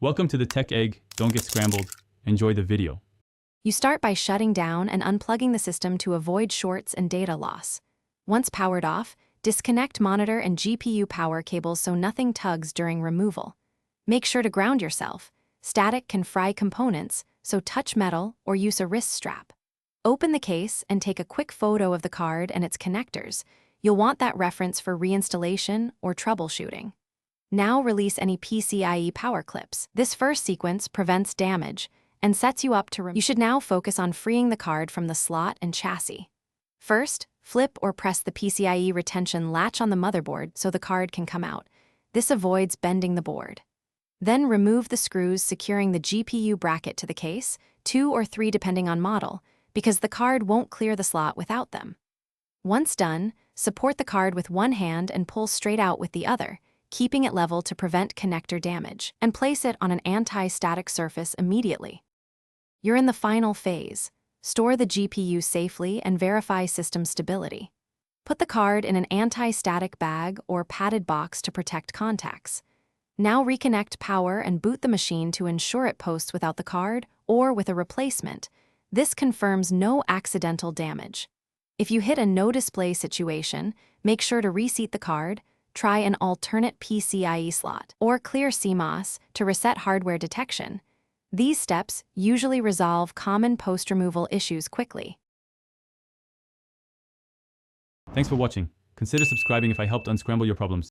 Welcome to the Tech Egg. Don't get scrambled. Enjoy the video. You start by shutting down and unplugging the system to avoid shorts and data loss. Once powered off, disconnect monitor and GPU power cables so nothing tugs during removal. Make sure to ground yourself. Static can fry components, so touch metal or use a wrist strap. Open the case and take a quick photo of the card and its connectors. You'll want that reference for reinstallation or troubleshooting. Now release any PCIe power clips. This first sequence prevents damage and sets you up to You should now focus on freeing the card from the slot and chassis. First, flip or press the PCIe retention latch on the motherboard so the card can come out. This avoids bending the board. Then remove the screws securing the GPU bracket to the case, 2 or 3 depending on model, because the card won't clear the slot without them. Once done, support the card with one hand and pull straight out with the other, keeping it level to prevent connector damage, and place it on an anti-static surface immediately. You're in the final phase. Store the GPU safely and verify system stability. Put the card in an anti-static bag or padded box to protect contacts. Now reconnect power and boot the machine to ensure it posts without the card or with a replacement. This confirms no accidental damage. If you hit a no display situation, make sure to reseat the card, try an alternate PCIe slot, or clear CMOS to reset hardware detection. These steps usually resolve common post-removal issues quickly. Thanks for watching. Consider subscribing if I helped unscramble your problems.